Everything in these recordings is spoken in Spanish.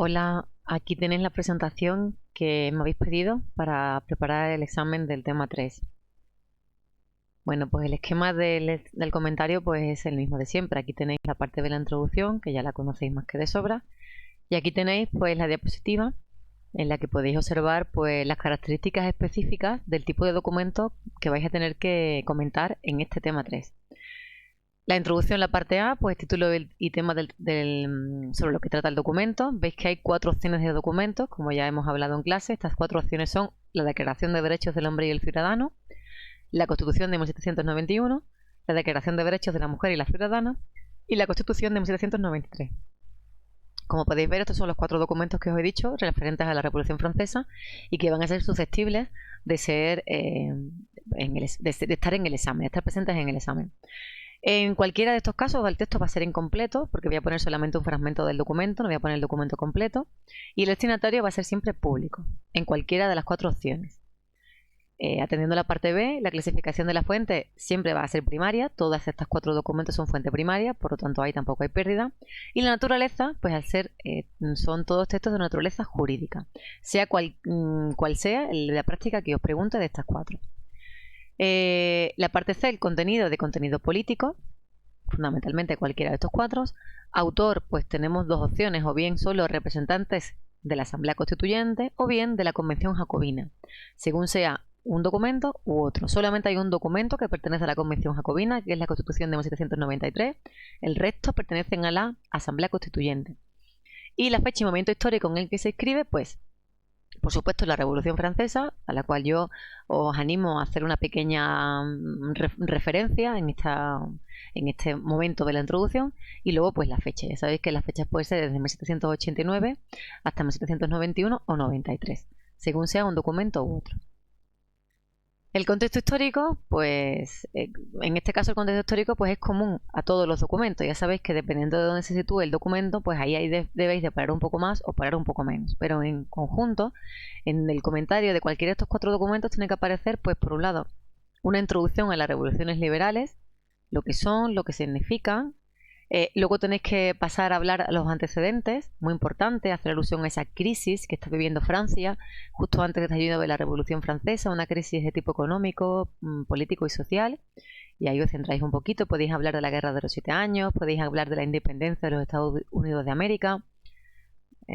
Hola, aquí tenéis la presentación que me habéis pedido para preparar el examen del tema 3. Bueno, pues el esquema del comentario pues es el mismo de siempre. Aquí tenéis la parte de la introducción, que ya la conocéis más que de sobra, y aquí tenéis pues la diapositiva en la que podéis observar pues las características específicas del tipo de documento que vais a tener que comentar en este tema 3. La introducción, la parte A, pues título y tema sobre lo que trata el documento. Veis que hay 4 opciones de documentos, como ya hemos hablado en clase. Estas 4 opciones son la Declaración de Derechos del Hombre y el Ciudadano, la Constitución de 1791, la Declaración de Derechos de la Mujer y la Ciudadana y la Constitución de 1793. Como podéis ver, estos son los 4 documentos que os he dicho referentes a la Revolución Francesa y que van a ser susceptibles de ser de estar en el examen, de estar presentes en el examen. En cualquiera de estos casos el texto va a ser incompleto porque voy a poner solamente un fragmento del documento, no voy a poner el documento completo, y el destinatario va a ser siempre público, en cualquiera de las 4 opciones. Atendiendo a la parte B, la clasificación de la fuente siempre va a ser primaria, todas estas 4 documentos son fuente primaria, por lo tanto ahí tampoco hay pérdida. Y la naturaleza, pues al ser, son todos textos de naturaleza jurídica, sea cual sea la práctica que os pregunte de estas 4. La parte C, el contenido de contenido político, fundamentalmente cualquiera de estos 4. Autor, pues tenemos 2 opciones, o bien son los representantes de la Asamblea Constituyente o bien de la Convención Jacobina, según sea un documento u otro. Solamente hay un documento que pertenece a la Convención Jacobina, que es la Constitución de 1793, el resto pertenecen a la Asamblea Constituyente. Y la fecha y momento histórico en el que se escribe, pues por supuesto, la Revolución Francesa, a la cual yo os animo a hacer una pequeña referencia en este momento de la introducción, y luego pues la fecha. Ya sabéis que las fechas pueden ser desde 1789 hasta 1791 o 93, según sea un documento u otro. El contexto histórico, pues en este caso el contexto histórico pues es común a todos los documentos. Ya sabéis que dependiendo de dónde se sitúe el documento, pues ahí debéis de parar un poco más o parar un poco menos. Pero en conjunto, en el comentario de cualquiera de estos 4 documentos tiene que aparecer, pues por un lado, una introducción a las revoluciones liberales, lo que son, lo que significan. Luego tenéis que pasar a hablar a los antecedentes, muy importante, hacer alusión a esa crisis que está viviendo Francia justo antes del estallido de la Revolución Francesa, una crisis de tipo económico, político y social. Y ahí os centráis un poquito, podéis hablar de la Guerra de los 7 años, podéis hablar de la independencia de los Estados Unidos de América.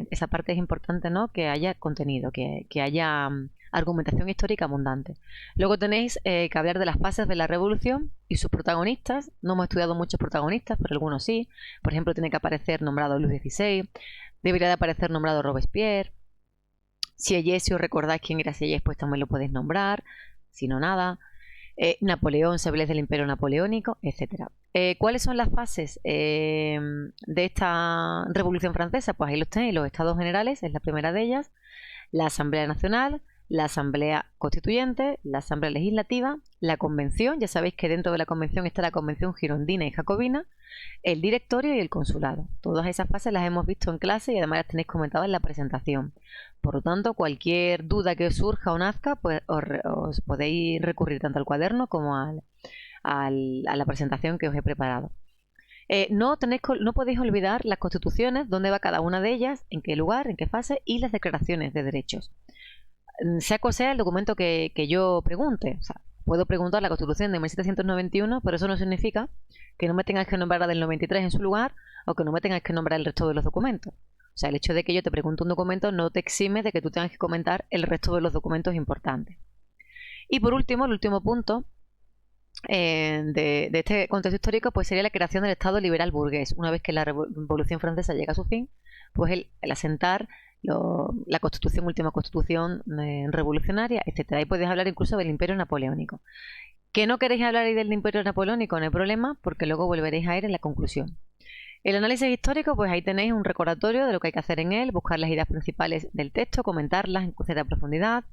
Esa parte es importante, ¿no? Que haya contenido, que haya argumentación histórica abundante. Luego tenéis que hablar de las fases de la revolución y sus protagonistas. No hemos estudiado muchos protagonistas, pero algunos sí. Por ejemplo, tiene que aparecer nombrado Luis XVI, debería de aparecer nombrado Robespierre. Si os recordáis quién era Sieyès, pues también lo podéis nombrar, si no nada. Napoleón, se habla del Imperio Napoleónico, etcétera. ¿Cuáles son las fases de esta Revolución Francesa? Pues ahí los tenéis, los Estados Generales es la primera de ellas, la Asamblea Nacional, la Asamblea Constituyente, la Asamblea Legislativa, la Convención, ya sabéis que dentro de la Convención está la Convención Girondina y Jacobina, el Directorio y el Consulado. Todas esas fases las hemos visto en clase y además las tenéis comentadas en la presentación. Por lo tanto, cualquier duda que os surja o nazca, pues os podéis recurrir tanto al cuaderno como a la presentación que os he preparado. No podéis olvidar las constituciones, dónde va cada una de ellas, en qué lugar, en qué fase, y las declaraciones de derechos. Sea cual sea el documento que yo pregunte. O sea, puedo preguntar la Constitución de 1791, pero eso no significa que no me tengas que nombrar la del 93 en su lugar o que no me tengas que nombrar el resto de los documentos. O sea, el hecho de que yo te pregunte un documento no te exime de que tú tengas que comentar el resto de los documentos importantes. Y por último, el último punto de este contexto histórico pues sería la creación del Estado liberal burgués. Una vez que la Revolución Francesa llega a su fin, pues el asentar la constitución, última constitución revolucionaria, etcétera. Ahí podéis hablar incluso del Imperio Napoleónico. ¿Que no queréis hablar ahí del Imperio Napoleónico? No hay problema, porque luego volveréis a ir en la conclusión. El análisis histórico, pues ahí tenéis un recordatorio de lo que hay que hacer en él, buscar las ideas principales del texto, comentarlas en cierta profundidad,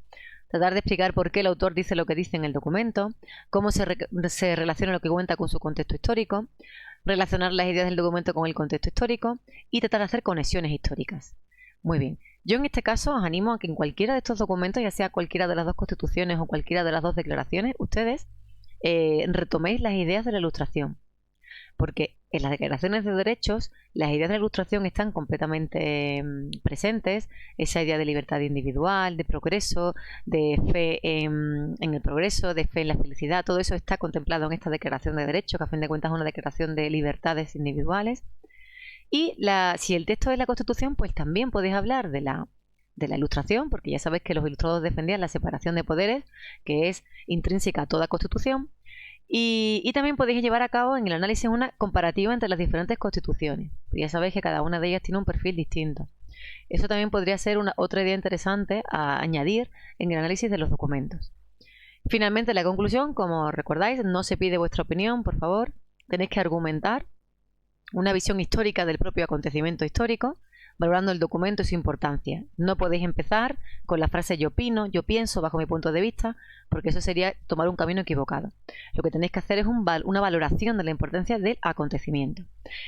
tratar de explicar por qué el autor dice lo que dice en el documento, cómo se relaciona lo que cuenta con su contexto histórico, relacionar las ideas del documento con el contexto histórico y tratar de hacer conexiones históricas. Muy bien. Yo en este caso os animo a que en cualquiera de estos documentos, ya sea cualquiera de las 2 constituciones o cualquiera de las 2 declaraciones, ustedes retoméis las ideas de la Ilustración. porque en las declaraciones de derechos las ideas de la Ilustración están completamente presentes, esa idea de libertad individual, de progreso, de fe en el progreso, de fe en la felicidad, todo eso está contemplado en esta declaración de derechos, que a fin de cuentas es una declaración de libertades individuales. Y si el texto es la Constitución, pues también podéis hablar de la Ilustración, porque ya sabéis que los ilustrados defendían la separación de poderes, que es intrínseca a toda Constitución. Y también podéis llevar a cabo en el análisis una comparativa entre las diferentes constituciones. Ya sabéis que cada una de ellas tiene un perfil distinto. Eso también podría ser otra idea interesante a añadir en el análisis de los documentos. Finalmente, la conclusión, como recordáis, no se pide vuestra opinión, por favor. Tenéis que argumentar una visión histórica del propio acontecimiento histórico, valorando el documento y su importancia. No podéis empezar con la frase yo opino, yo pienso, bajo mi punto de vista, porque eso sería tomar un camino equivocado. Lo que tenéis que hacer es una valoración de la importancia del acontecimiento.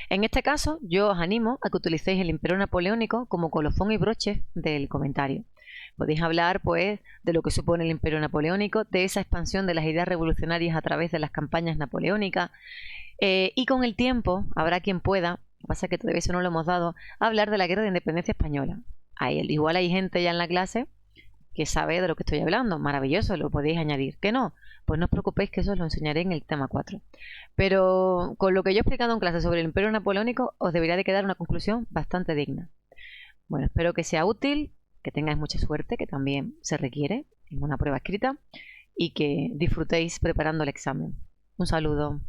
En este caso, yo os animo a que utilicéis el Imperio Napoleónico como colofón y broche del comentario. Podéis hablar, pues, de lo que supone el Imperio Napoleónico, de esa expansión de las ideas revolucionarias a través de las campañas napoleónicas, y con el tiempo habrá quien pueda, lo que pasa es que todavía eso no lo hemos dado, hablar de la Guerra de Independencia Española. Igual hay gente ya en la clase que sabe de lo que estoy hablando, maravilloso, lo podéis añadir. ¿Que no? Pues no os preocupéis, que eso os lo enseñaré en el tema 4. Pero con lo que yo he explicado en clase sobre el Imperio Napoleónico, os debería de quedar una conclusión bastante digna. Bueno, espero que sea útil, que tengáis mucha suerte, que también se requiere en una prueba escrita, y que disfrutéis preparando el examen. Un saludo.